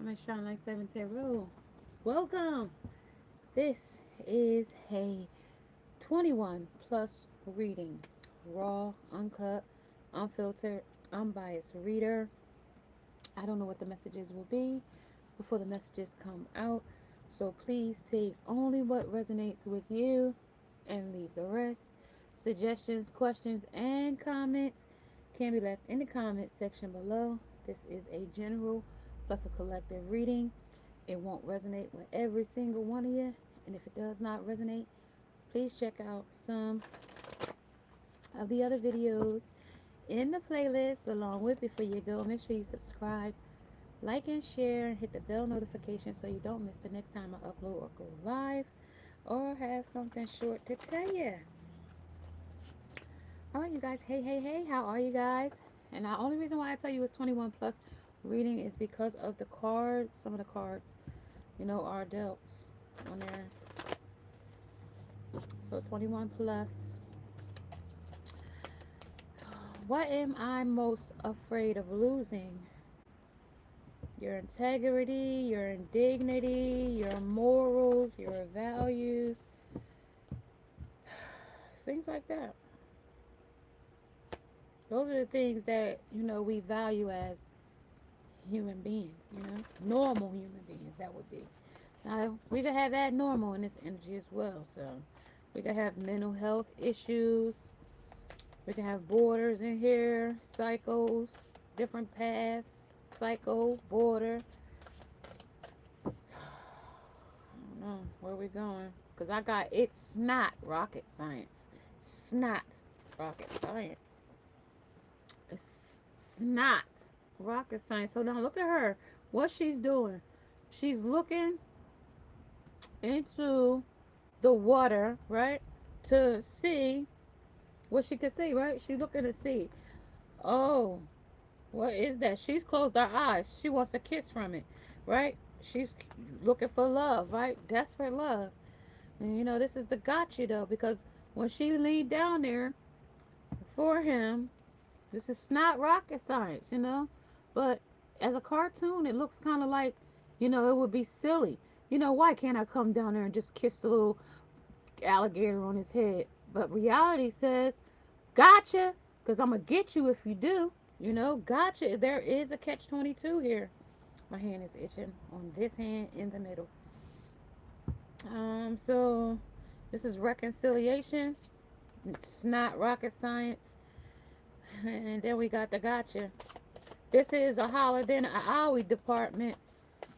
I'm gonna shine like 7 Welcome. This is a 21 plus reading. Raw, uncut, unfiltered, unbiased reader. I don't know what the messages will be before the messages come out. So please take only what resonates with you and leave the rest. Suggestions, questions, and comments can be left in the comment section below. This is a general plus a collective reading. It won't resonate with every single one of you. And if it does not resonate, please check out some of the other videos in the playlist along with before you go. Make sure you subscribe, like, and share, and hit the bell notification so you don't miss the next time I upload or go live or have something short to tell you. All right, you guys. Hey, hey, hey. How are you guys? And the only reason why I tell you it's 21 plus reading is because of the cards. Some of the cards, are dealt on there. So 21 plus. What am I most afraid of losing? Your integrity, your dignity, your morals, your values, things like that. Those are the things that, we value as human beings, normal human beings, that would be. Now, we could have abnormal in this energy as well. So, we could have mental health issues. We can have borders in here, cycles, different paths, cycle, border. I don't know where we going. Because I got it's not rocket science. It's not rocket science. It's not rocket science. So now look at her. What she's doing. She's looking into the water, right? To see what she can see, right? She's looking to see. Oh, what is that? She's closed her eyes. She wants a kiss from it, right? She's looking for love, right? Desperate love. And this is the gotcha though, because when she leaned down there for him, this is not rocket science, but as a cartoon, it looks kind of like, it would be silly. Why can't I come down there and just kiss the little alligator on his head? But reality says, gotcha, because I'm going to get you if you do. Gotcha. There is a catch 22 here. My hand is itching on this hand in the middle. So this is reconciliation. It's not rocket science. And then we got the gotcha. This is a holiday in the Aoi department.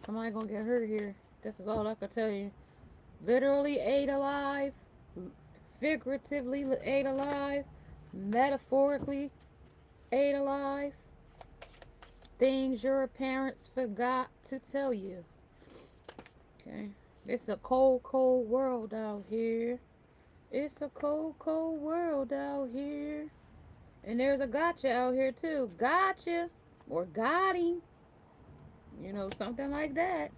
Somebody gonna get hurt here. This is all I can tell you. Literally ate alive. Figuratively ate alive. Metaphorically ate alive. Things your parents forgot to tell you. Okay. It's a cold, cold world out here. It's a cold, cold world out here. And there's a gotcha out here too. Gotcha. Or got him. Something like that.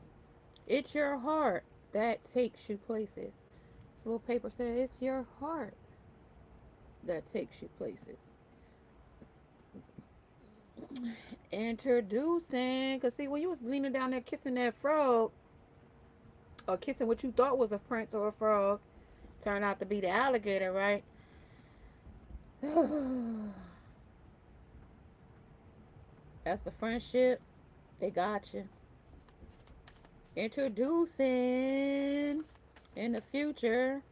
It's your heart that takes you places. This little paper says it's your heart that takes you places. Introducing. Because see, when you was leaning down there kissing that frog, or kissing what you thought was a prince or a frog, turned out to be the alligator, right? That's the friendship. They got you. Introducing in the future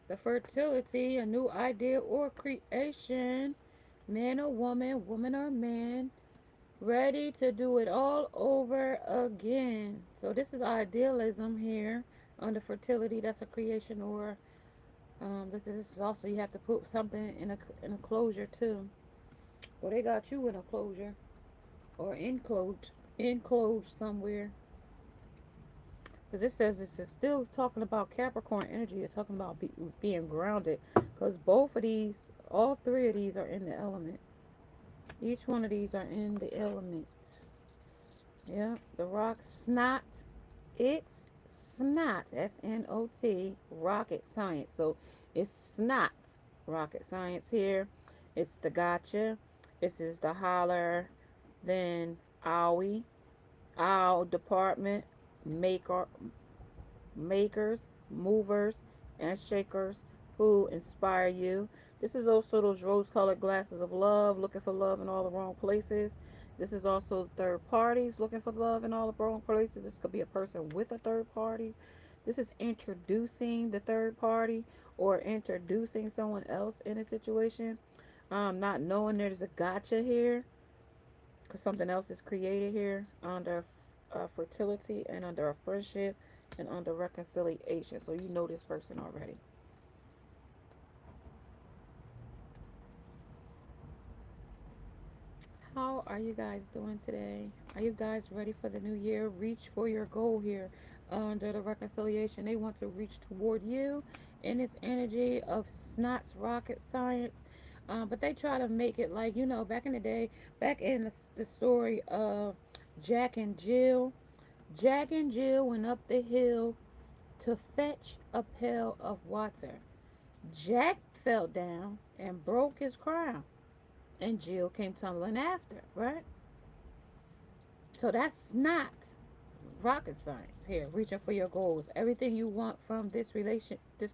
the fertility, a new idea or creation, man or woman, woman or man, ready to do it all over again. So this is idealism here under fertility. That's a creation or this is also you have to put something in a closure too. Well, they got you in a closure or enclosed somewhere. Because it says this is still talking about Capricorn energy. It's talking about being grounded. Because both of these, all three of these are in the element. Each one of these are in the elements. Yeah, the rock snot. It's snot. S-N-O-T. Rocket science. So it's snot. Rocket science here. It's the gotcha. This is the holler. Then owie. Our department, maker, makers, movers, and shakers who inspire you. This is also those rose colored glasses of love, looking for love in all the wrong places. This is also third parties looking for love in all the wrong places. This could be a person with a third party. This is introducing the third party or introducing someone else in a situation. Not knowing there's a gotcha here because something else is created here under fertility and under a friendship and under reconciliation. So you know this person already. How are you guys doing today? Are you guys ready for the new year? Reach for your goal here under the reconciliation. They want to reach toward you in this energy of snots rocket science. But they try to make it like, back in the day, back in the story of Jack and Jill. Jack and Jill went up the hill to fetch a pail of water. Jack fell down and broke his crown, and Jill came tumbling after, right? So that's not rocket science here, reaching for your goals. Everything you want from this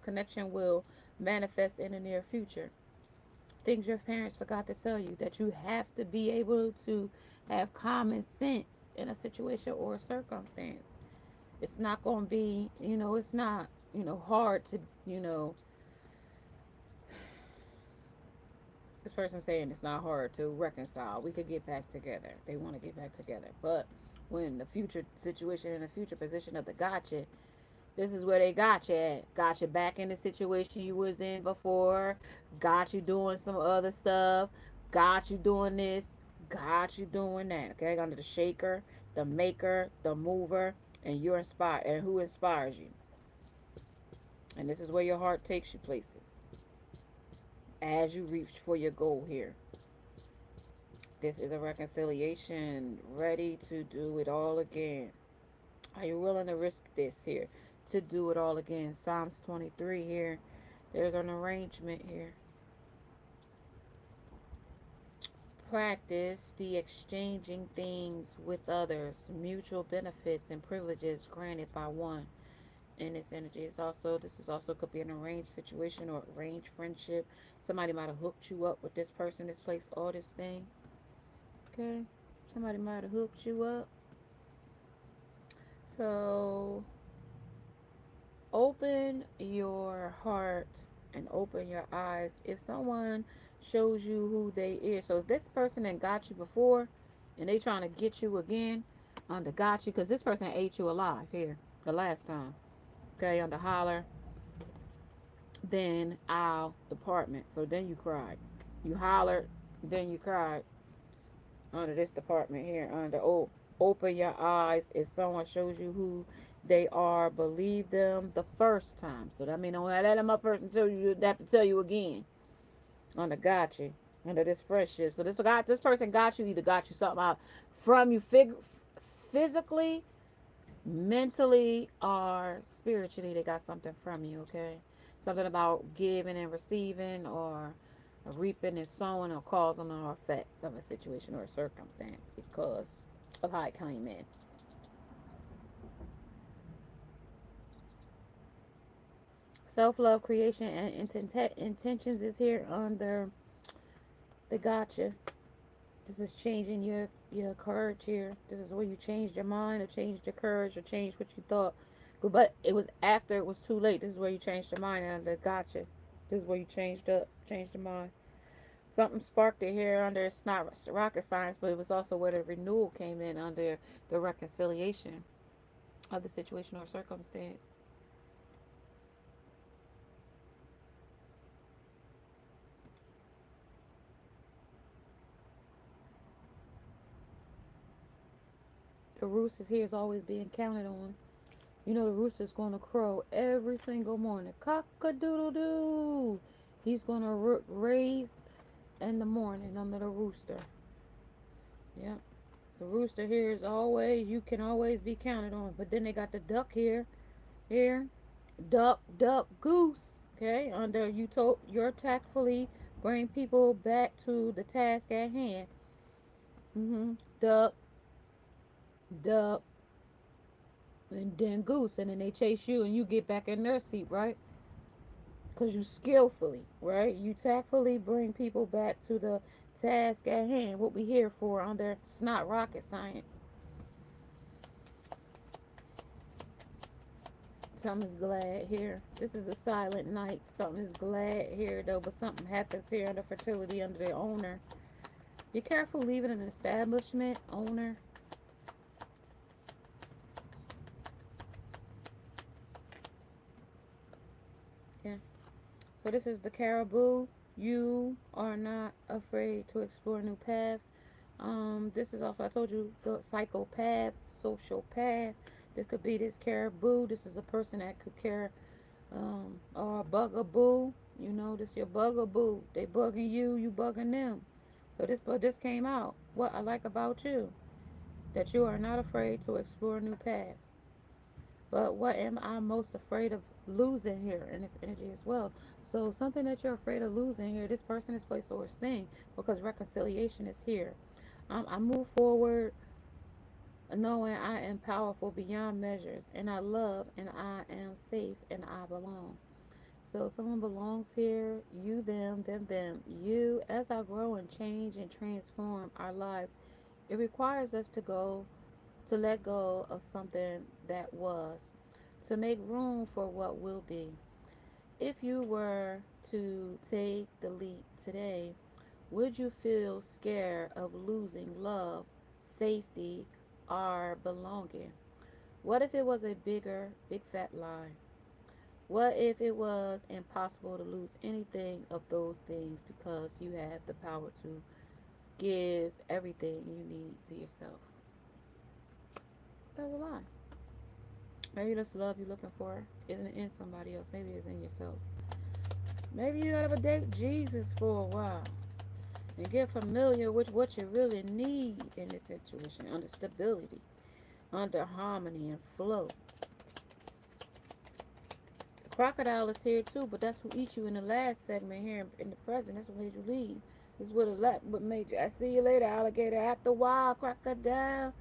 connection will manifest in the near future. Things your parents forgot to tell you, that you have to be able to have common sense in a situation or a circumstance. It's not going to be, it's not, hard to, this person saying it's not hard to reconcile. We could get back together. They want to get back together. But when the future situation and the future position of the gotcha, this is where they got you at. Got you back in the situation you was in before. Got you doing some other stuff. Got you doing this. Got you doing that. Okay, under the shaker, the maker, the mover, and you're inspired. And who inspires you? And this is where your heart takes you places as you reach for your goal here. This is a reconciliation, ready to do it all again. Are you willing to risk this here to do it all again? Psalms 23 here. There's an arrangement here. Practice the exchanging things with others, mutual benefits and privileges granted by one. In this energy, this is also could be an arranged situation or arranged friendship. Somebody might have hooked you up with this person, this place, all this thing. Okay, somebody might have hooked you up. So open your heart and open your eyes. If someone shows you who they is, so if this person that got you before and they trying to get you again, under got you, because this person ate you alive here the last time. Okay, under holler, then our department. So then you cried. You hollered, then you cried under this department here. Under open your eyes. If someone shows you who they are, believe them the first time. So that means don't let them up person tell you. They have to tell you again. Under got you. Under this friendship. So this person got you, either got you something out from you physically, mentally, or spiritually. They got something from you. Okay, something about giving and receiving, or reaping and sowing, or causing an effect of a situation or a circumstance because of how it came in. Self-love, creation, and intentions is here under the gotcha. This is changing your courage here. This is where you changed your mind or changed your courage or changed what you thought. But it was after it was too late. This is where you changed your mind under gotcha. This is where you changed your mind. Something sparked it here under, it's not rocket science, but it was also where the renewal came in under the reconciliation of the situation or circumstance. The rooster here is always being counted on. You know the rooster's going to crow every single morning. Cock-a-doodle-doo. He's going to raise in the morning under the rooster. Yeah. The rooster here is always, you can always be counted on. But then they got the duck here. Here. Duck, duck, goose. Okay. Under you're tactfully bring people back to the task at hand. Duck, duck, and then goose, and then they chase you and you get back in their seat, right? Because you skillfully, right? You tactfully bring people back to the task at hand, what we here for under it's not rocket science. Something's glad here. This is a silent night. Something is glad here though, but something happens here under fertility under the owner. Be careful leaving an establishment, owner. Yeah. So this is the caribou. You are not afraid to explore new paths. This is also I told you the psychopath, social path. This could be this caribou. This is a person that could care or a bugaboo. You know, this your bugaboo. They bugging you, you bugging them. So this came out. What I like about you, that you are not afraid to explore new paths. But what am I most afraid of losing here in this energy as well? So something that you're afraid of losing here, this person, this place, or this thing, because reconciliation is here. I move forward knowing I am powerful beyond measures, and I love, and I am safe, and I belong. So someone belongs here, you, them, you. As I grow and change and transform our lives, it requires us to let go of something that was, to make room for what will be. If you were to take the leap today, would you feel scared of losing love, safety, or belonging? What if it was a big fat lie? What if it was impossible to lose anything of those things because you have the power to give everything you need to yourself? That's a lie. Maybe this love you're looking for isn't in somebody else. Maybe it's in yourself. Maybe you gotta date Jesus for a while and get familiar with what you really need in this situation, under stability, under harmony and flow. The crocodile is here too, but that's who eat you in the last segment here in the present. That's what made you leave. This is what made you. I see you later, alligator. After a while, crocodile.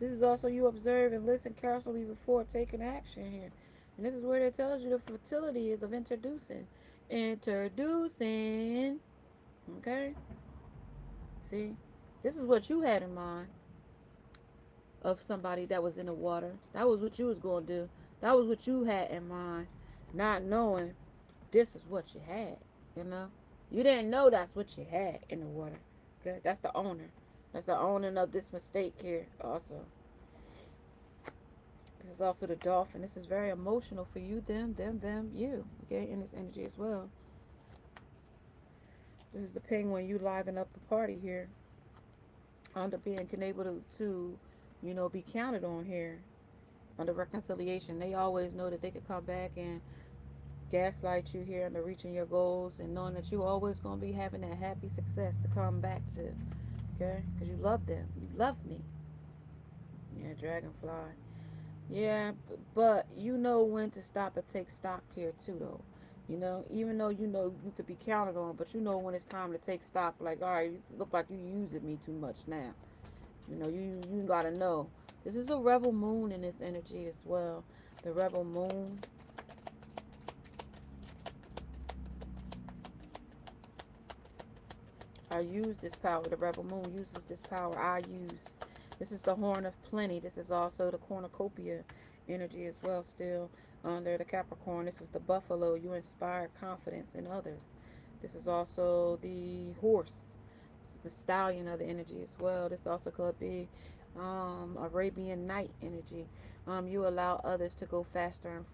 This is also you observe and listen carefully before taking action here. And this is where it tells you the fertility is of introducing. Introducing. Okay? See? This is what you had in mind of somebody that was in the water. That was what you was going to do. That was what you had in mind. Not knowing this is what you had, you know? You didn't know that's what you had in the water. Okay? That's the owner. That's the owner of this mistake here also. This is also the dolphin. This is very emotional for you, them, you. Okay, in this energy as well. This is the penguin. You liven up the party here. Under being able to be counted on here. Under reconciliation. They always know that they could come back and gaslight you here under reaching your goals and knowing that you're always going to be having that happy success to come back to. Okay? Because you love them. You love me. Yeah, dragonfly. Yeah, but you know when to stop and take stock here too, though. Even though you could be counted on, but you know when it's time to take stock. Like, all right, you look like you using me too much now. You gotta know. This is the rebel moon in this energy as well. The rebel moon. I use this power. The rebel moon uses this power. I use. This is the horn of plenty. This is also the cornucopia energy as well. Still under the Capricorn. This is the buffalo. You inspire confidence in others. This is also the horse. This is the stallion of the energy as well. This also could be Arabian Night energy. You allow others to go faster and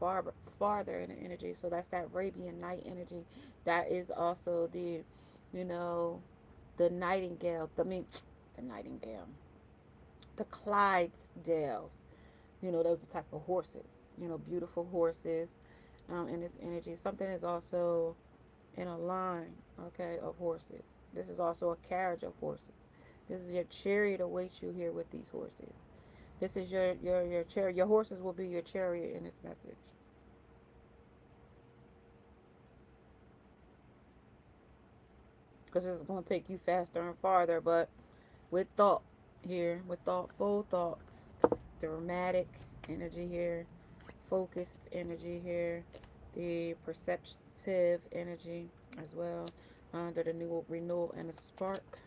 farther in the energy. So that's that Arabian Night energy. That is also you know, the nightingale. The nightingale. The Clydesdales. Those are type of horses. Beautiful horses in this energy. Something is also in a line, okay, of horses. This is also a carriage of horses. This is your chariot awaits you here with these horses. This is your chariot. Your horses will be your chariot in this message. Because this is going to take you faster and farther, but with thought here, with thoughtful thoughts. dramatic energy here, focused energy here, the perceptive energy as well, under the new renewal and a spark.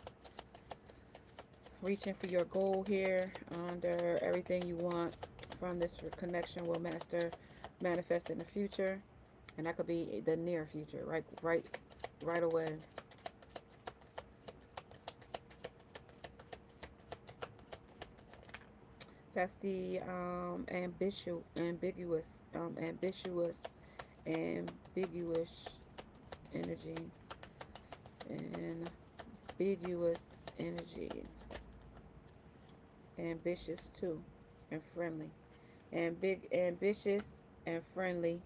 Reaching for your goal here, under everything you want from this connection will manifest in the future, and that could be the near future, right away. That's the ambiguous, ambiguous energy, ambiguous energy, ambitious too, and friendly, ambitious and friendly.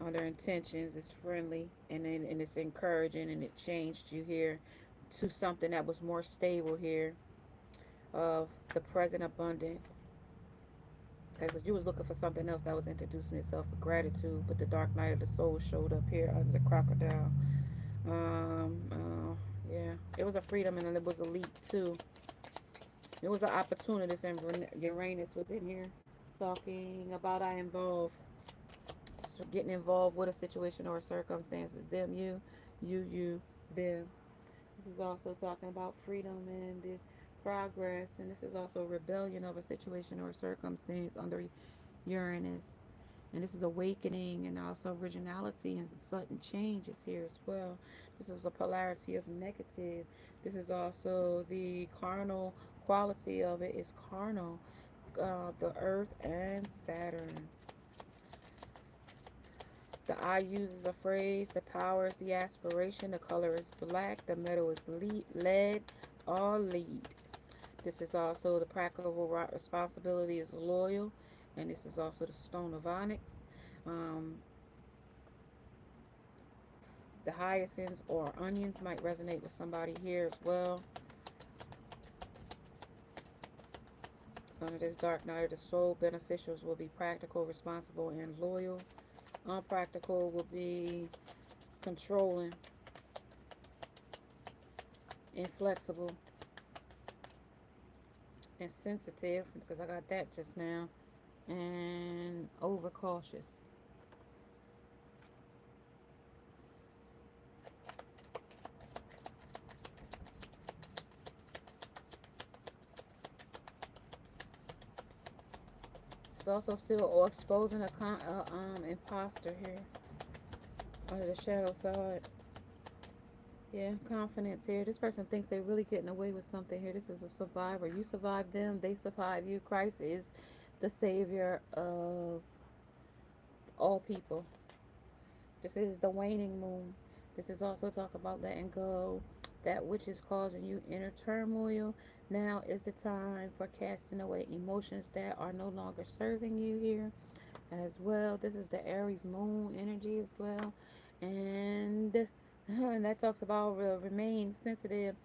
On their intentions is friendly, and it's encouraging, and it changed you here to something that was more stable here, of the present abundance. Because you was looking for something else that was introducing itself with gratitude, but the dark night of the soul showed up here under the crocodile. Um, uh, yeah, it was a freedom, and it was a leap too. It was an opportunity. And Uranus was in here talking about I involve, so getting involved with a situation or circumstances. Them, you, them. This is also talking about freedom and the progress, and this is also rebellion of a situation or circumstance under Uranus. And this is awakening and also originality and sudden changes here as well. This is a polarity of negative. This is also the carnal quality of it is carnal. The Earth and Saturn. The I uses a phrase. The power is the aspiration. The color is black. The metal is lead or lead. This is also the practical responsibility is loyal. And this is also the stone of onyx. Um, the hyacinths or onions might resonate with somebody here as well. Under this dark night of the soul, beneficials will be practical, responsible, and loyal. Unpractical will be controlling, inflexible, and sensitive, because I got that just now, and overcautious. It's also still exposing a imposter here under the shadow side. Yeah, confidence here. This person thinks they're really getting away with something here. This is a survivor. You survive them, they survive you. Christ is the savior of all people. This is the waning moon. This is also talk about letting go that which is causing you inner turmoil. Now is the time for casting away emotions that are no longer serving you here as well. This is the Aries moon energy as well. And that talks about remain sensitive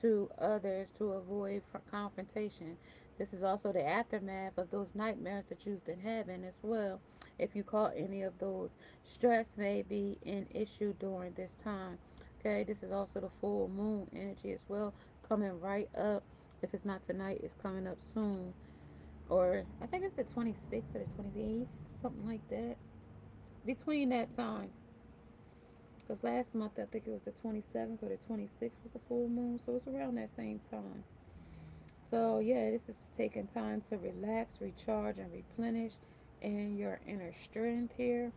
to others to avoid confrontation. This is also the aftermath of those nightmares that you've been having as well. If you caught any of those, stress may be an issue during this time. Okay, this is also the full moon energy as well, coming right up. If it's not tonight, it's coming up soon. Or I think it's the 26th or the 28th, something like that. Between that time. Because last month I think it was the 27th or the 26th was the full moon. So it's around that same time. So yeah, this is taking time to relax, recharge, and replenish in your inner strength here.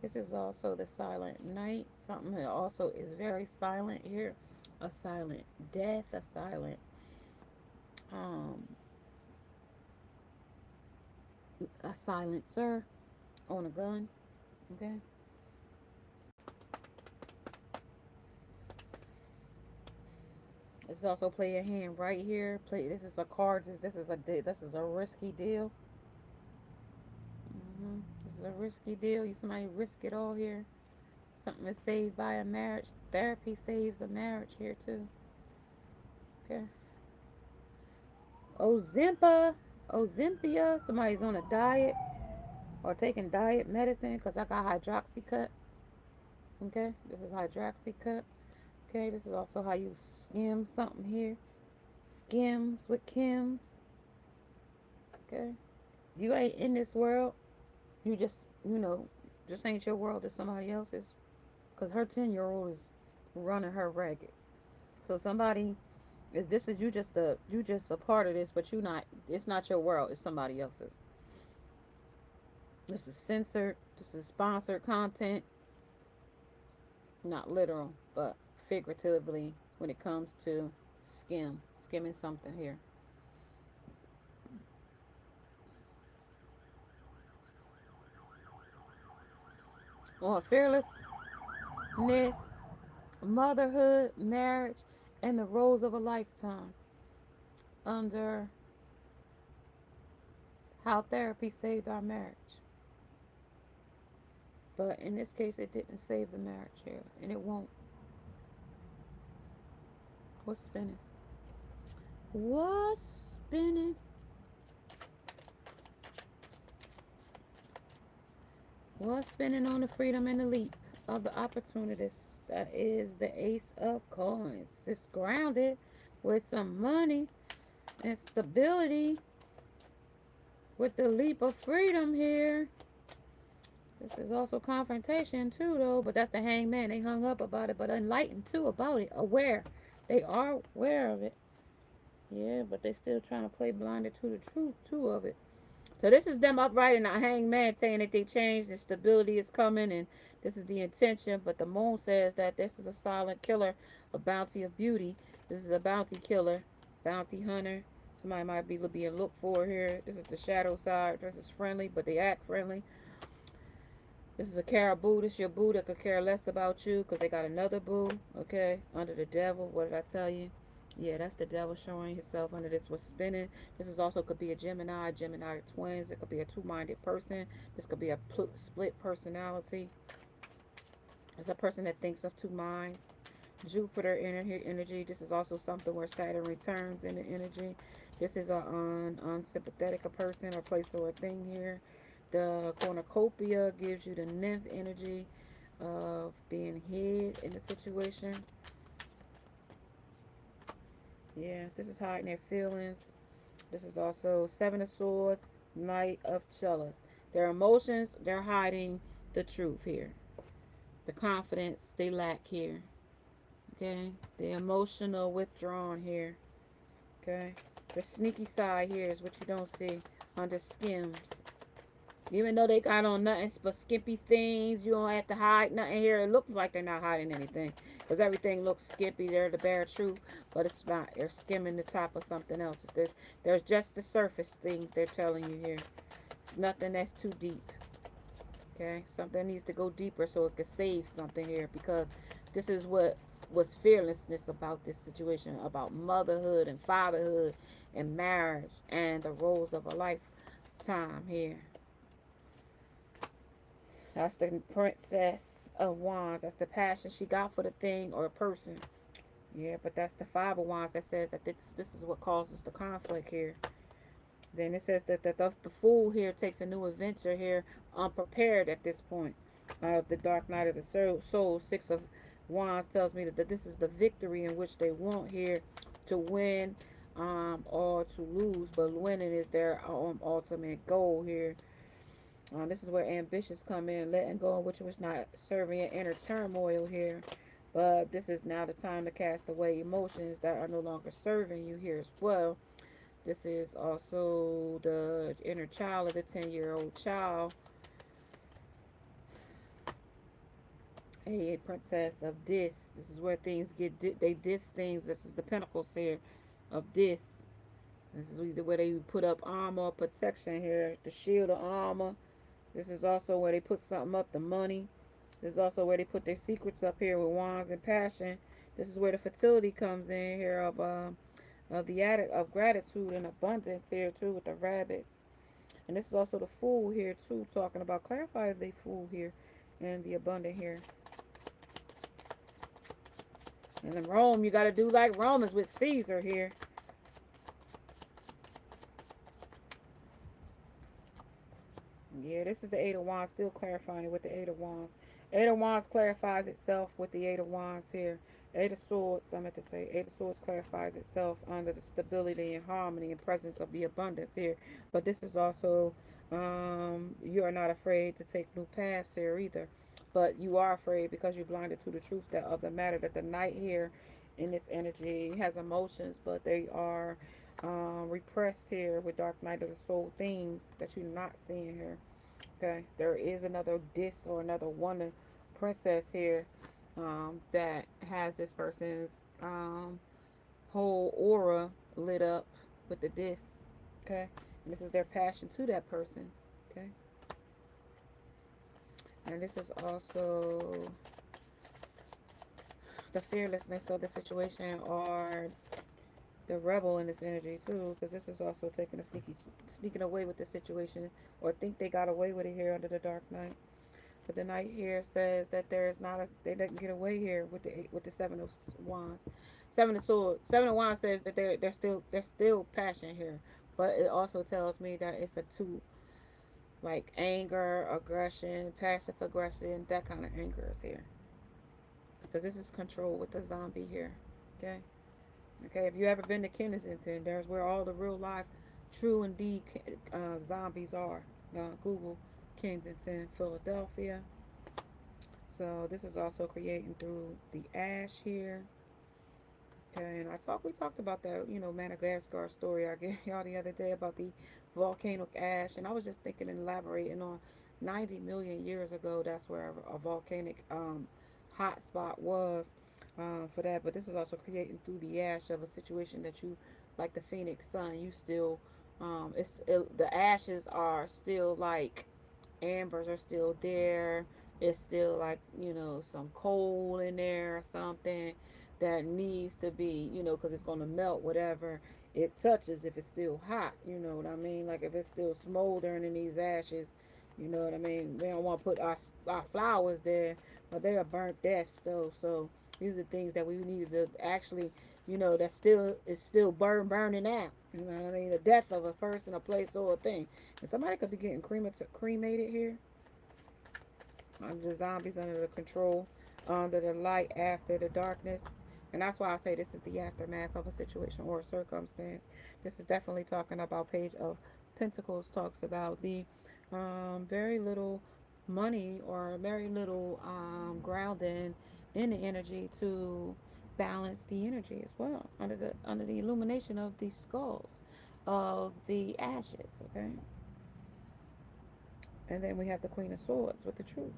This is also the silent night. Something that also is very silent here. A silent death, a silent um a silencer on a gun. Okay. It's also play your hand right here. Play. This is a card. This is a risky deal. This is a risky deal. You somebody risk it all here. Something is saved by a marriage. Therapy saves a marriage here too. Okay. Ozympia. Somebody's on a diet or taking diet medicine because I got hydroxycut. Okay. This is hydroxycut. Okay. This is also how you skim something here. Skims with Kims. Okay. Okay? You ain't in this world. You just, you know, just ain't your world. It's somebody else's. Because her 10-year-old is running her ragged. So somebody is this is you just a part of this, but you not. It's not your world. It's somebody else's. This is censored. This is sponsored content. Not literal, but figuratively when it comes to skimming something here. On fearlessness, motherhood, marriage, and the roles of a lifetime under how therapy saved our marriage. But in this case, it didn't save the marriage here, and it won't. What's spinning? What's spinning? What's spinning on the freedom and the leap of the opportunities? That is the Ace of Coins. It's grounded with some money and stability with the leap of freedom here. This is also confrontation too, though, but that's the hangman. They hung up about it, but enlightened too about it. Aware. They are aware of it. Yeah, but they still trying to play blinded to the truth too of it. So this is them upright and a hangman saying that they changed and stability is coming and this is the intention. But the moon says that this is a silent killer, a bounty of beauty. This is a bounty killer, bounty hunter. Somebody might be being looked for here. This is the shadow side. This is friendly, but they act friendly. This is a caribou. This is your boo that could care less about you because they got another boo, okay, under the devil. What did I tell you? Yeah, that's the devil showing himself under this was spinning. This is also could be a Gemini twins. It could be a two-minded person. This could be a split personality. It's a person that thinks of two minds. Jupiter energy. This is also something where Saturn returns in the energy. This is a unsympathetic a person or place or a thing here. The cornucopia gives you the nymph energy of being hid in the situation. Yeah, this is hiding their feelings. This is also Seven of Swords, Knight of Chalice. Their emotions, they're hiding the truth here. The confidence they lack here. Okay, the emotional withdrawn here. Okay, the sneaky side here is what you don't see under skims. Even though they got on nothing but skimpy things, you don't have to hide nothing here. It looks like they're not hiding anything. Because everything looks skimpy. They're the bare truth. But it's not. They're skimming the top of something else. There's just the surface things they're telling you here. It's nothing that's too deep. Okay? Something needs to go deeper so it can save something here. Because this is what was fearlessness about this situation. About motherhood and fatherhood and marriage. And the roles of a lifetime here. That's the Princess of Wands. That's the passion she got for the thing or a person. Yeah, but that's the Five of Wands that says that this is what causes the conflict here. Then it says that the Fool here takes a new adventure here unprepared at this point. The Dark Knight of the Soul, Six of Wands tells me that this is the victory in which they want here to win or to lose. But winning is their ultimate goal here. This is where ambitions come in, letting go of which was not serving your inner turmoil here. But this is now the time to cast away emotions that are no longer serving you here as well. This is also the inner child of the 10-year-old child. A princess of this. This is where things get, they diss things. This is the pentacles here of this. This is where they put up armor, protection here. The shield of armor. This is also where they put something up, the money. This is also where they put their secrets up here with wands and passion. This is where the fertility comes in here of the attic of gratitude and abundance here too with the rabbits. And this is also the Fool here too, talking about clarify the Fool here and the abundant here. And in Rome, you got to do like Romans with Caesar here. Yeah, this is the Eight of Wands, still clarifying it with the Eight of Wands. Eight of Wands clarifies itself with the Eight of Wands here. Eight of Swords, I meant to say, Eight of Swords clarifies itself under the stability and harmony and presence of the abundance here. But this is also, you are not afraid to take new paths here either. But you are afraid because you're blinded to the truth that of the matter that the Knight here in this energy has emotions, but they are repressed here with Dark Night of the Soul things that you're not seeing here. Okay, there is another dis or another wonder princess here that has this person's whole aura lit up with the disc. Okay, and this is their passion to that person. Okay, and this is also the fearlessness of the situation or the rebel in this energy too, because this is also taking a sneaking away with the situation or think they got away with it here under the Dark Knight. But the Knight here says that there is not a, they didn't get away here with the Seven of Wands. Seven of Swords. Seven of Wands says that there's still passion here, but it also tells me that it's a two, like anger, aggression, passive aggression, that kind of anger is here. Because this is control with the zombie here. Okay. Okay. If you ever been to Kensington, there's where all the real life, true indeed zombies are. Google Kensington, Philadelphia. So this is also creating through the ash here. Okay, and we talked about that, Madagascar story I gave y'all the other day about the volcanic ash, and I was just thinking and elaborating on 90 million years ago. That's where a volcanic hot spot was for that. But this is also creating through the ash of a situation that you, like the phoenix sun, you still, the ashes are still like ambers are still there. It's still like, some coal in there or something that needs to be, because it's going to melt whatever it touches if it's still hot. You know what I mean? Like if it's still smoldering in these ashes, you know what I mean? We don't want to put our flowers there, but they are burnt deaths though. So these are things that we need to actually, that still is still burning out. You know what I mean? The death of a person, a place, or a thing. And somebody could be getting cremated here. Under the zombies, under the control, under the light, after the darkness. And that's why I say this is the aftermath of a situation or a circumstance. This is definitely talking about Page of Pentacles, talks about the very little money or very little grounding in the energy to balance the energy as well under the illumination of the skulls of the ashes. Okay, and then we have the Queen of Swords with the truth.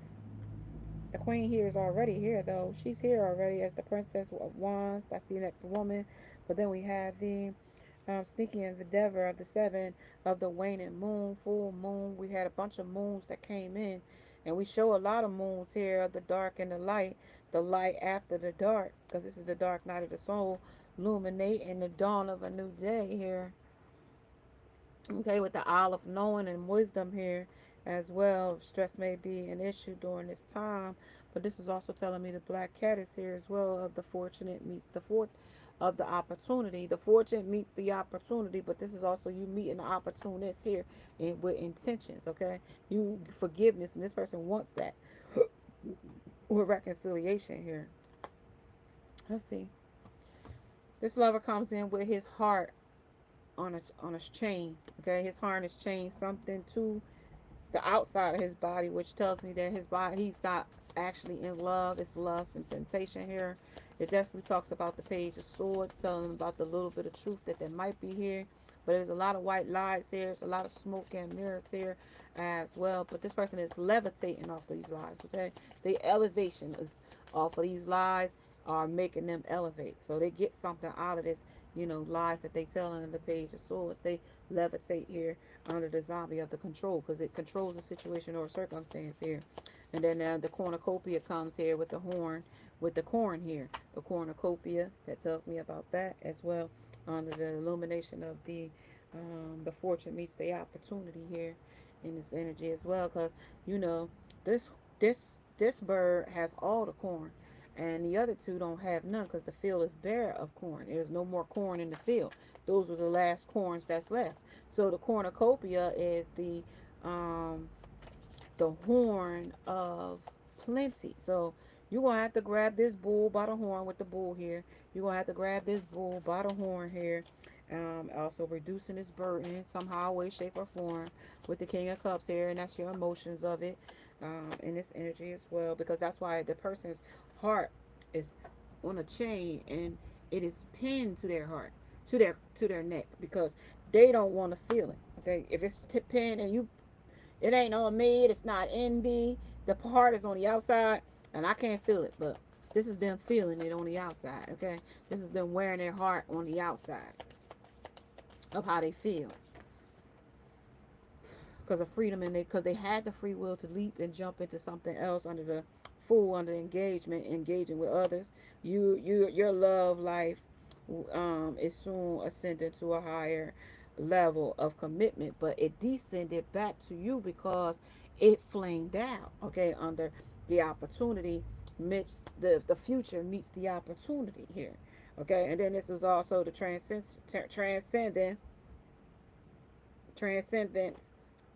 The queen here is already here, though. She's here already as the Princess of Wands. That's the next woman. But then we have the sneaky endeavor of the seven of the waning moon, full moon. We had a bunch of moons that came in. And we show a lot of moons here of the dark and the light after the dark. Because this is the dark night of the soul, illuminating the dawn of a new day here. Okay, with the Isle of Knowing and Wisdom here as well. Stress may be an issue during this time, but this is also telling me the Black Cat is here as well. Of the fortunate meets the fort of the opportunity. The fortune meets the opportunity, but this is also you meeting the opportunist here with intentions. Okay, you forgiveness, and this person wants that with reconciliation here. Let's see. This lover comes in with his heart on a chain. Okay, his heart is chained something to the outside of his body, which tells me that his body, he's not actually in love. It's lust and temptation here. It definitely talks about the Page of Swords, telling him about the little bit of truth that there might be here. But there's a lot of white lies here. There's a lot of smoke and mirrors here as well. But this person is levitating off these lies. Okay, the elevation is off of these lies are making them elevate. So they get something out of this, lies that they tell under the Page of Swords. They levitate here under the zombie of the control because it controls a situation or a circumstance here. And then the cornucopia comes here with the horn, with the corn here. The cornucopia, that tells me about that as well. Under the illumination of the fortune meets the opportunity here in this energy as well. Because, this this this bird has all the corn. And the other two don't have none because the field is bare of corn. There's no more corn in the field. Those were the last corns that's left. So the cornucopia is the horn of plenty. So You're going to have to grab this bull by the horn with the bull here. You're going to have to grab this bull by the horn here. Also reducing this burden in somehow, way, shape, or form with the King of Cups here. And that's your emotions of it in this energy as well. Because that's why the person's heart is on a chain and it is pinned to their heart, to their neck. Because they don't want to feel it. Okay, if it's pinned and you, it ain't on me, it's not in me. The heart is on the outside and I can't feel it, but this is them feeling it on the outside, okay? This is them wearing their heart on the outside of how they feel. Because of freedom, and because they had the free will to leap and jump into something else under the full, under engagement, engaging with others. Your love life is soon ascending to a higher level of commitment, but it descended back to you because it flamed out, okay, under the opportunity meets the future meets the opportunity here, okay. And then this was also the transcendence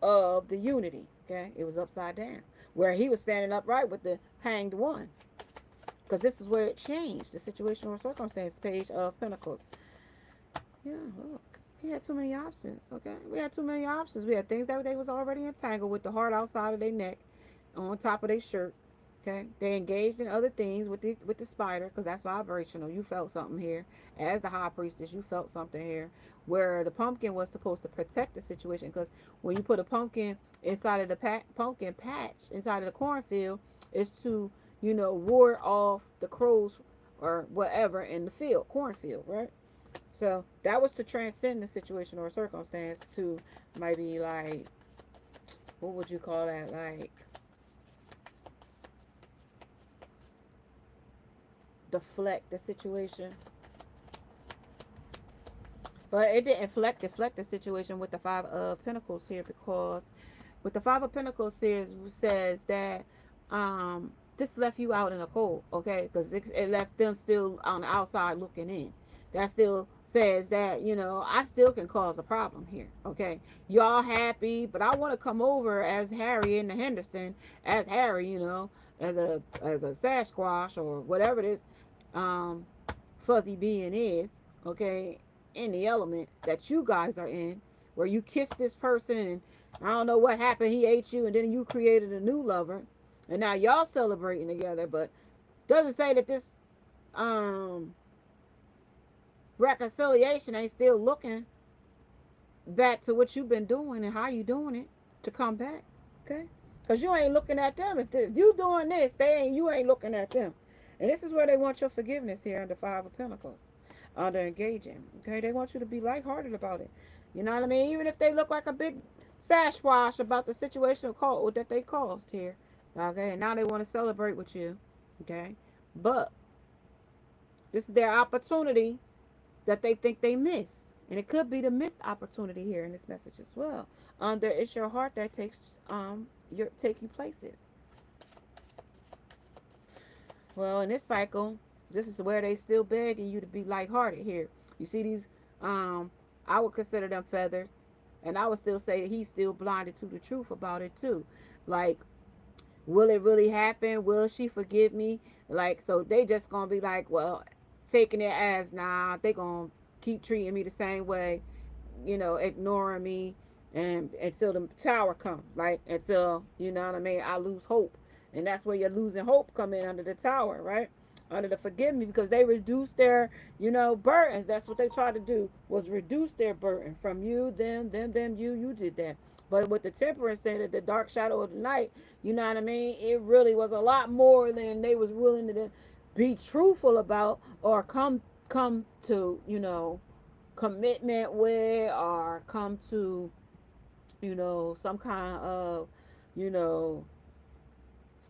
of the unity, okay. It was upside down where he was standing upright with the hanged one, because this is where it changed the situation or circumstance. Page of Pentacles. Yeah, look. He had too many options, okay? We had too many options. We had things that they was already entangled with, the heart outside of their neck, on top of their shirt, okay? They engaged in other things with the spider, because that's vibrational. You felt something here. As the high priestess, you felt something here. Where the pumpkin was supposed to protect the situation, because when you put a pumpkin inside of the pumpkin patch, inside of the cornfield, is to, ward off the crows or whatever in the field, cornfield, right? So that was to transcend the situation or circumstance to maybe like, what would you call that? Like deflect the situation. But it didn't deflect the situation with the Five of Pentacles here, because with the Five of Pentacles here says that this left you out in the cold, okay? Because it left them still on the outside looking in. That still says that, I still can cause a problem here, okay? Y'all happy, but I want to come over as Harry in the Henderson, as Harry, as a Sasquatch or whatever this um, fuzzy being is, okay, in the element that you guys are in, where you kissed this person and I don't know what happened, he ate you, and then you created a new lover, and now y'all celebrating together. But doesn't say that this um reconciliation ain't still looking back to what you've been doing and how you doing it to come back, okay? Because you ain't looking at them. If you doing this, you ain't looking at them. And this is where they want your forgiveness here under Five of Pentacles, under engaging, okay? They want you to be lighthearted about it. You know what I mean? Even if they look like a big sashwash about the situation that they caused here, okay? And now they want to celebrate with you, okay? But this is their opportunity that they think they missed. And it could be the missed opportunity here in this message as well. It's your heart that takes take you places. Well, in this cycle, this is where they still begging you to be lighthearted here. You see these, I would consider them feathers. And I would still say he's still blinded to the truth about it too. Like, will it really happen? Will she forgive me? Like, so they just gonna be like, well, taking it as, nah, they gonna keep treating me the same way, ignoring me, and until the tower comes, like until, you know what I mean, I lose hope. And that's where you're losing hope come in under the tower, right? Under the forgive me, because they reduce their, burdens. That's what they try to do, was reduce their burden from you, them, you did that. But with the temperance thing, the dark shadow of the night, you know what I mean, it really was a lot more than they was willing to be truthful about, or come to, commitment with, or come to, some kind of, you know,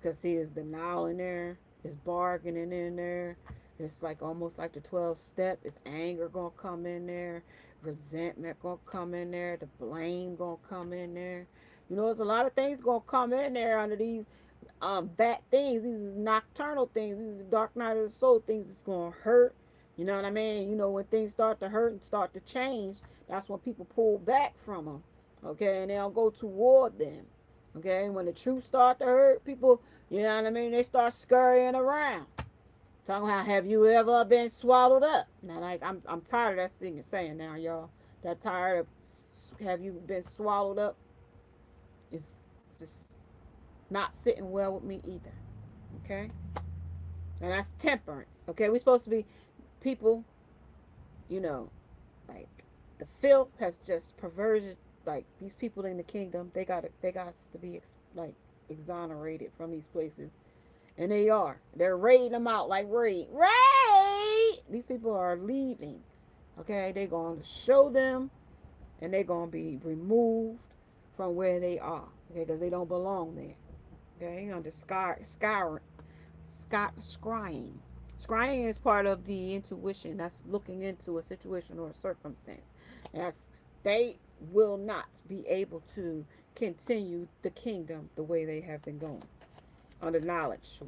because see, it's denial in there, it's bargaining in there, it's like almost like the 12 step, it's anger gonna come in there, resentment gonna come in there, the blame gonna come in there. There's a lot of things gonna come in there under these bad things. These is nocturnal things. These is dark night of the soul things that's gonna hurt. You know what I mean? When things start to hurt and start to change, that's when people pull back from them. Okay, and they don't go toward them. Okay, when the truth start to hurt people, you know what I mean, they start scurrying around. Talking about, have you ever been swallowed up? Now, like, I'm tired of that saying now, y'all. That tired of, have you been swallowed up? It's just not sitting well with me either. Okay? And that's temperance. Okay? We're supposed to be people, you know, like, the filth has just perverted, like, these people in the kingdom, they got to be, like, exonerated from these places. And they are. They're raiding them out like raid. Raid! These people are leaving. Okay? They're going to show them, and they're going to be removed from where they are. Okay? Because they don't belong there. Okay? Under scrying. Scrying is part of the intuition. That's looking into a situation or a circumstance. That's, they will not be able to continue the kingdom the way they have been going. Under knowledge,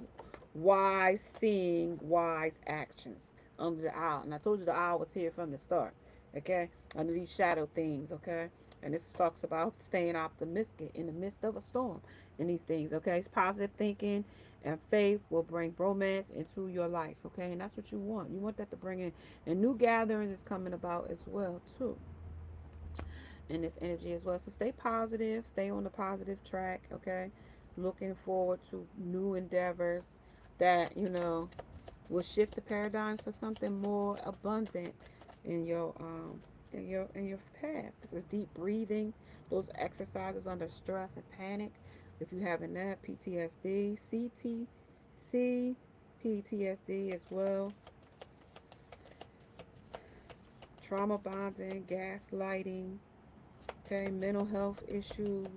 wise seeing, wise actions. Under the owl. And I told you the owl was here from the start. Okay? Under these shadow things, okay? And this talks about staying optimistic in the midst of a storm and these things, okay? It's positive thinking and faith will bring romance into your life, okay? And that's what you want. You want that to bring in. And new gatherings is coming about as well, too. In this energy as well. So stay positive, stay on the positive track, okay? Looking forward to new endeavors that, will shift the paradigms for something more abundant in your path. This is deep breathing, those exercises under stress and panic. If you having that, PTSD, CTC, PTSD as well, trauma bonding, gaslighting, okay, mental health issues,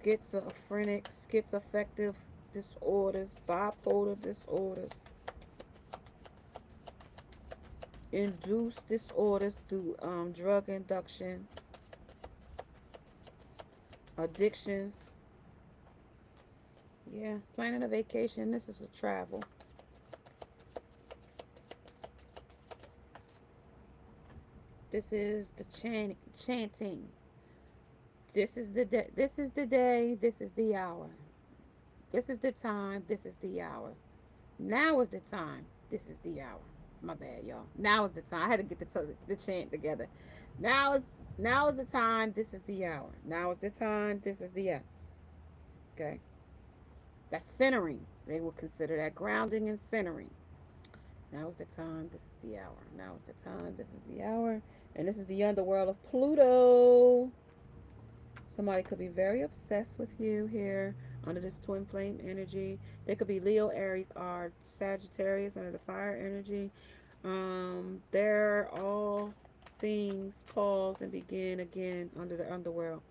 schizoaffective disorders, bipolar disorders, induced disorders through drug induction, addictions. Yeah, planning a vacation. This is a travel. This is the chanting. This is the day. This is the day. This is the hour. This is the time. This is the hour. Now is the time. This is the hour. My bad, y'all. Now is the time. I had to get the chant together. Now is now is the time. This is the hour. Now is the time. This is the hour. Okay. That's centering. They will consider that grounding and centering. Now is the time. This is the hour. Now is the time. This is the hour. And this is the underworld of Pluto. Somebody could be very obsessed with you here under this twin flame energy. They could be Leo, Aries, or Sagittarius under the fire energy. They're all things pause and begin again under the underworld.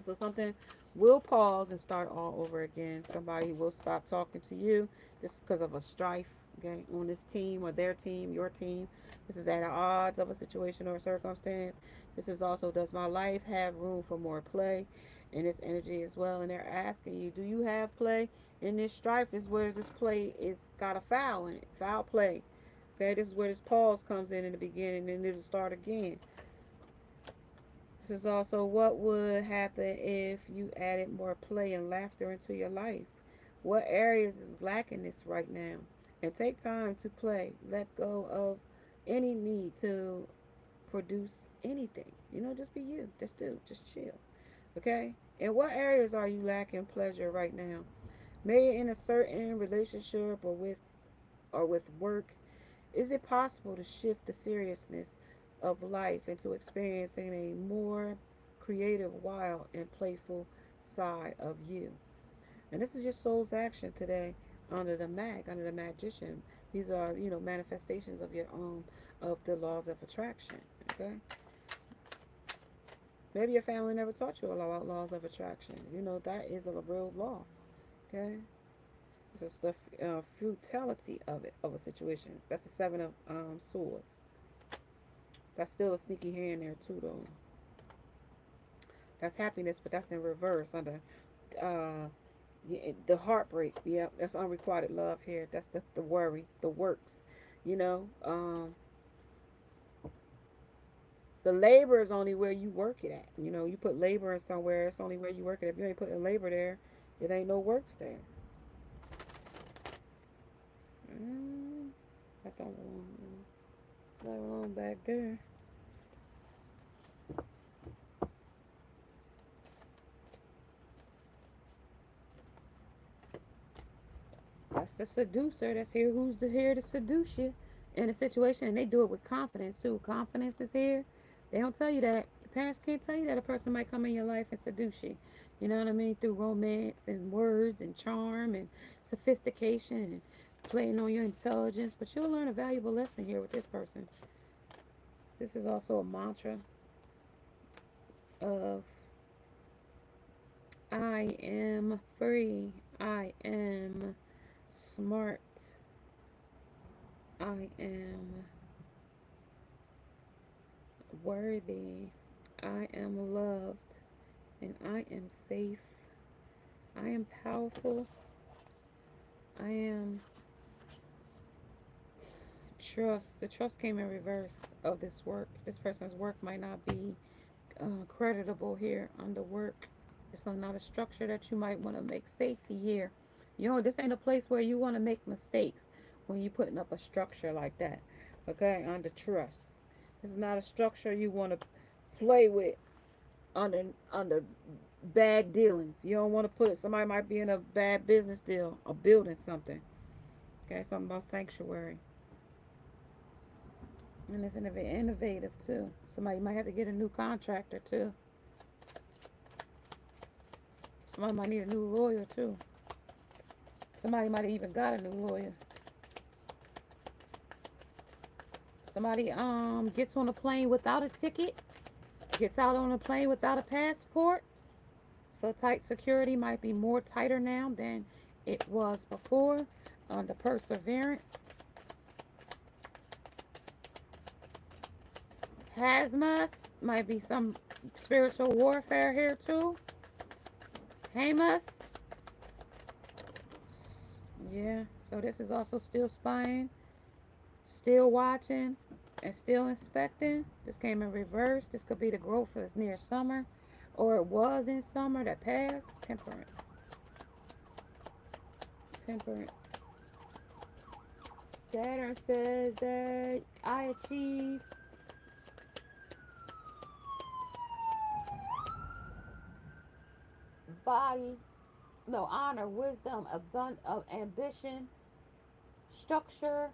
So something will pause and start all over again. Somebody will stop talking to you just because of a strife, okay, on this team or their team, your team. This is at the odds of a situation or a circumstance. This is also, does my life have room for more play in this energy as well? And they're asking you, do you have play in this strife? Is where this play is got a foul in it, foul play. Okay, this is where this pause comes in the beginning, and it'll start again. This is also what would happen if you added more play and laughter into your life. What areas is lacking this right now? And take time to play. Let go of any need to produce anything. Just be you. Just do. Just chill. Okay? In what areas are you lacking pleasure right now? Maybe in a certain relationship or with work. Is it possible to shift the seriousness of life into experiencing a more creative, wild, and playful side of you? And this is your soul's action today under the magician. These are, manifestations of your own, of the laws of attraction. Okay? Maybe your family never taught you about laws of attraction. That is a real law. Okay? This is the futility of a situation. That's the seven of swords. That's still a sneaky hand there too, though. That's happiness, but that's in reverse under the heartbreak. Yeah, that's unrequited love here. That's the worry, the works. You know, um, The labor is only where you work it at. You know, you put labor in somewhere, it's only where you work it. If you ain't putting labor there, it ain't no works there. Mm, that don't belong. That belong back there. That's the seducer that's here. Who's here to seduce you in a situation? And they do it with confidence too. Confidence is here. They don't tell you that. Your parents can't tell you that a person might come in your life and seduce you. You know what I mean? Through romance and words and charm and sophistication and playing on your intelligence. But you'll learn a valuable lesson here with this person. This is also a mantra of I am free. I am smart. I am worthy. I am loved. And I am safe. I am powerful. I am trust. The trust came in reverse of this work. This person's work might not be creditable here under work. It's not a structure that you might want to make safety here. You know, this ain't a place where you want to make mistakes when you're putting up a structure like that. Okay, under trust. This is not a structure you want to play with under bad dealings. You don't want to put it. Somebody might be in a bad business deal or building something. Okay, something about sanctuary. And it's innovative too. Somebody might have to get a new contractor too. Somebody might need a new lawyer too. Somebody might have even got a new lawyer. Somebody gets on a plane without a ticket, gets out on a plane without a passport. So tight security might be more tighter now than it was before under perseverance. Hasmus might be some spiritual warfare here too. Hamus. Yeah, so this is also still spying, still watching, and still inspecting. This came in reverse. This could be the growth is near summer, or it was in summer that passed. Temperance. Temperance. Saturn says that I achieve body, no, honor, wisdom, of ambition, structure,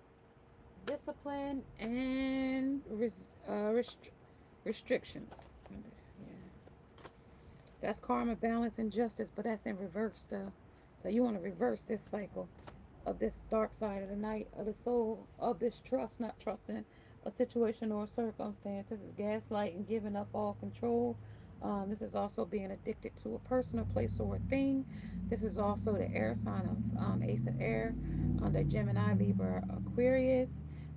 discipline, and restrictions. Yeah. That's karma, balance, and justice, but that's in reverse though. So you want to reverse this cycle of this dark side of the night of the soul of this trust, not trusting a situation or a circumstance. This is gaslighting, giving up all control. This is also being addicted to a person, a place, or a thing. This is also the air sign of Ace of Air under Gemini, Libra, Aquarius.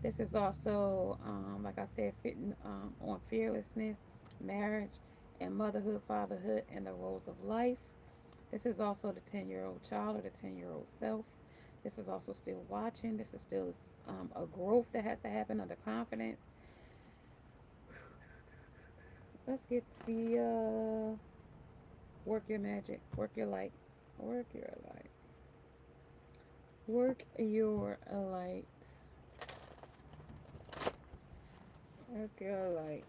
This is also, like I said, fitting on fearlessness, marriage, and motherhood, fatherhood, and the roles of life. This is also the 10-year-old child or the 10-year-old self. This is also still watching. This is still a growth that has to happen under confidence. Let's get the work your magic, work your light, work your light, work your light, work your light.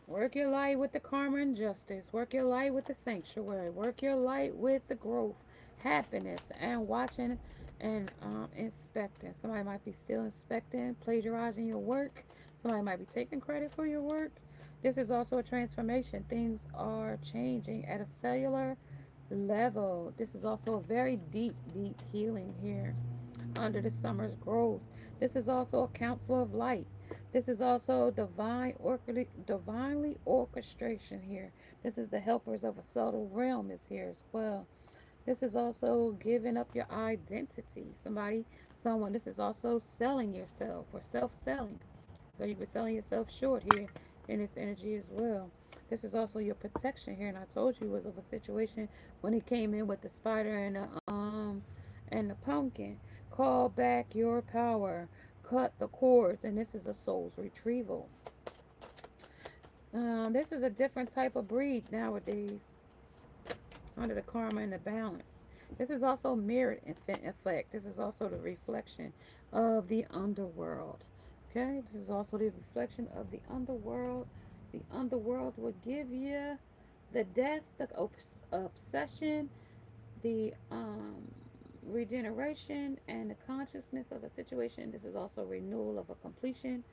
Work your light with the karma and justice. Work your light with the sanctuary. Work your light with the growth, happiness, and watching and inspecting. Somebody might be still inspecting, plagiarizing your work. Somebody might be taking credit for your work. This is also a transformation. Things are changing at a cellular level. This is also a very deep, deep healing here under the summer's growth. This is also a council of light. This is also divinely orchestration here. This is the helpers of a subtle realm is here as well. This is also giving up your identity. Someone. This is also selling yourself or self-selling. So you've been selling yourself short here in this energy as well. This is also your protection here, and I told you it was of a situation when he came in with the spider and the pumpkin. Call back your power. Cut the cords, and this is a soul's retrieval. This is a different type of breed nowadays under the karma and the balance. This is also mirrored effect. This is also the reflection of the underworld. Okay, this is also the reflection of the underworld. The underworld will give you the death, the obsession, the regeneration, and the consciousness of a situation. This is also renewal of a completion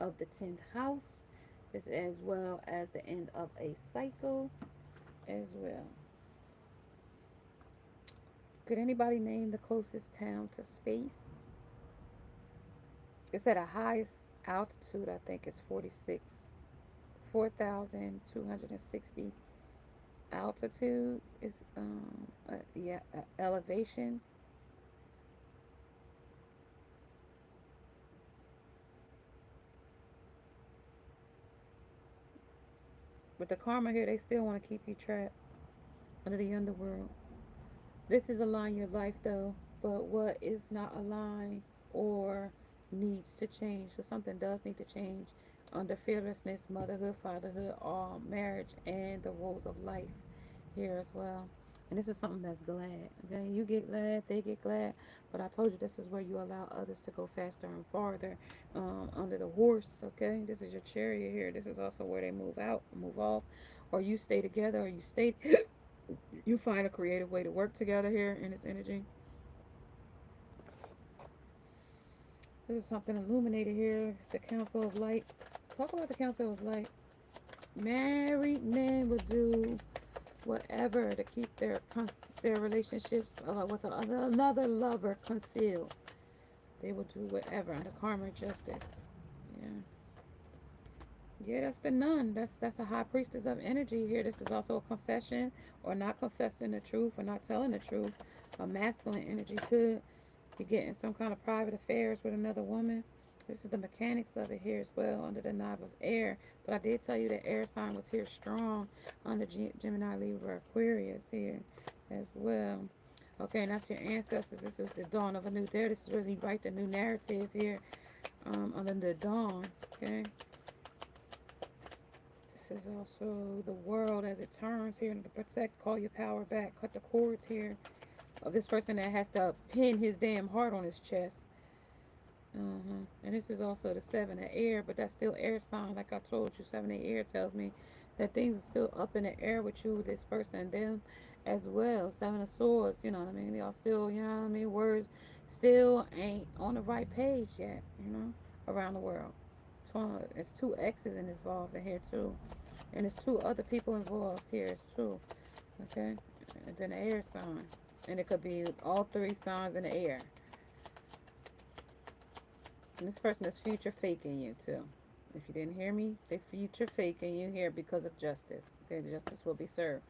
of the 10th house, this as well as the end of a cycle as well. Could anybody name the closest town to space? It's at a highest altitude, I think it's 4,260 altitude is elevation. But the karma here, they still want to keep you trapped under the underworld. This is align your life though, but what is not aligned or needs to change. So something does need to change under fearlessness, motherhood, fatherhood, all marriage, and the roles of life here as well. And this is something that's glad. Okay, you get glad, they get glad. But I told you this is where you allow others to go faster and farther under the horse. Okay, this is your chariot here. This is also where they move out, move off, or you stay together, or you stay. You find a creative way to work together here in this energy. This is something illuminated here. The Council of Light. Talk about the Council of Light. Married men would do whatever to keep their relationships with another lover concealed. They will do whatever under karma justice. Yeah. Yeah, that's the nun. That's the high priestess of energy here. This is also a confession or not confessing the truth or not telling the truth. A masculine energy could be getting some kind of private affairs with another woman. This is the mechanics of it here as well under the knob of air. But I did tell you that air sign was here strong under Gemini, Libra, Aquarius here as well. Okay, and that's your ancestors. This is the dawn of a new day. This is where you write the new narrative here under the dawn. Okay. This is also the world as it turns here to protect, call your power back, cut the cords here of this person that has to pin his damn heart on his chest. And this is also the 7 of air, but that's still air sign. Like I told you, 7 of air tells me that things are still up in the air with you, this person, and them as well. 7 of swords, you know what I mean? Y'all still, you know what I mean? Words still ain't on the right page yet, you know, around the world. It's 2 X's involved in here too. And there's 2 other people involved here. It's true. Okay? And then the air signs. And it could be all 3 signs in the air. And this person is future faking you too. If you didn't hear me, they future faking you here because of justice. Okay, justice will be served.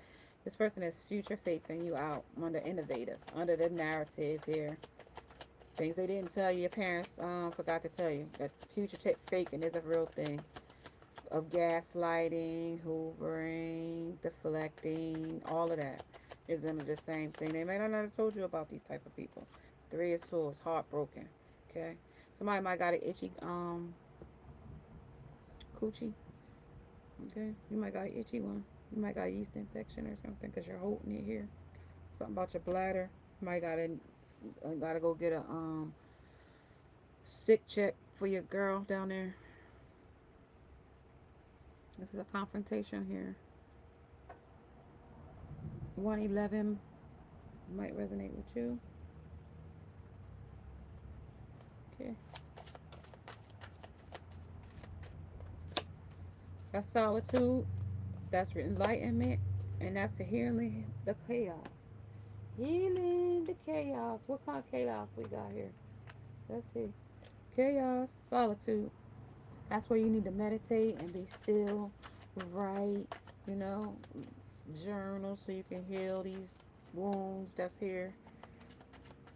This person is future faking you out under innovative, under the narrative here. Things they didn't tell you, your parents forgot to tell you. That future faking is a real thing. Of gaslighting, hoovering, deflecting, all of that is under the same thing. They may not have told you about these type of people. 3 of swords, heartbroken. Okay? Somebody might got an itchy coochie. Okay? You might got an itchy one. You might got a yeast infection or something because you're holding it here. Something about your bladder. You might gotta go get a sick check for your girl down there. This is a confrontation here. 111 might resonate with you. Okay. That's solitude. That's enlightenment. And that's the healing the chaos. Healing the chaos. What kind of chaos we got here? Let's see. Chaos, solitude. That's where you need to meditate and be still, write, you know, journal so you can heal these wounds that's here.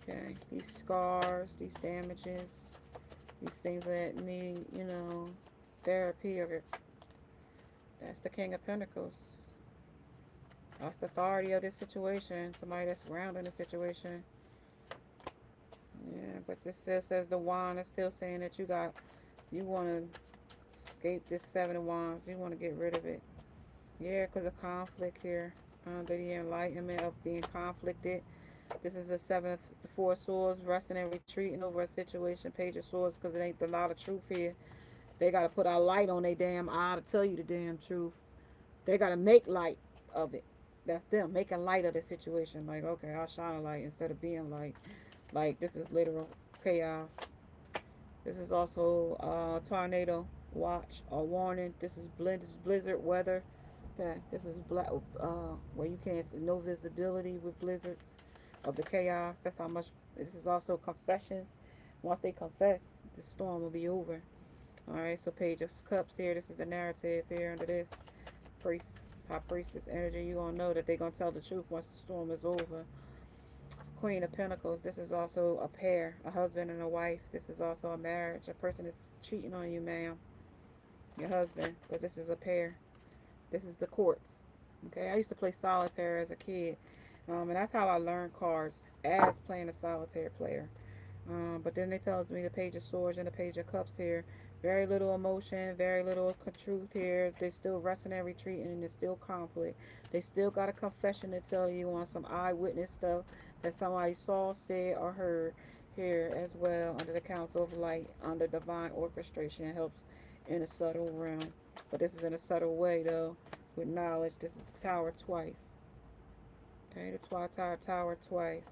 Okay, these scars, these damages, these things that need, you know, therapy. Or that's the King of Pentacles. That's the authority of this situation. Somebody that's grounded in the situation. Yeah, but this says the wand is still saying that you want to escape this 7 of Wands. You want to get rid of it. Yeah, because of conflict here. The enlightenment of being conflicted. This is the 4 of Swords, resting and retreating over a situation. Page of Swords, because it ain't a lot of truth here. They got to put a light on their damn eye to tell you the damn truth. They got to make light of it. That's them, making light of the situation. Like, okay, I'll shine a light instead of being light. Like, this is literal chaos. This is also tornado watch or warning. This is blizzard weather. Okay, this is black where you can't see no visibility with blizzards of the chaos. That's how much. This is also confessions. Once they confess, the storm will be over. All right. So Page of Cups here. This is the narrative here under this priest, high priestess energy. You gonna know that they're gonna tell the truth once the storm is over. Queen of Pentacles. This is also a pair, a husband and a wife. This is also a marriage. A person is cheating on you, ma'am. Your husband, because this is a pair. This is the courts. Okay, I used to play solitaire as a kid, and that's how I learned cards as playing a solitaire player. But then it tells me the Page of Swords and the Page of Cups here. Very little emotion, very little truth here. They're still resting and retreating, and there's still conflict. They still got a confession to tell you on some eyewitness stuff that somebody saw, said, or heard here as well. Under the Council of Light, under divine orchestration, helps in a subtle realm. But this is in a subtle way, though, with knowledge. This is the Tower twice. Okay, the Tower twice.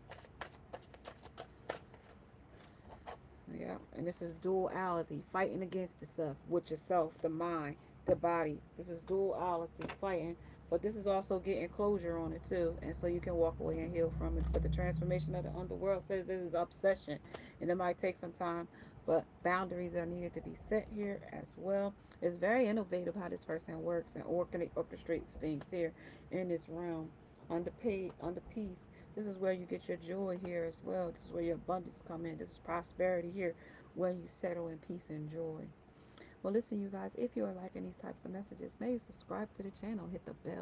Yeah, and this is duality, fighting against the self, with yourself, the mind, the body. This is duality, fighting, but this is also getting closure on it too, and so you can walk away and heal from it. But the transformation of the underworld says this is obsession, and it might take some time, but boundaries are needed to be set here as well. It's very innovative how this person works and orchestrates things here in this realm. Under peace. This is where you get your joy here as well. This is where your abundance come in. This is prosperity here when you settle in peace and joy. Well, listen, you guys, if you are liking these types of messages, maybe subscribe to the channel, hit the bell.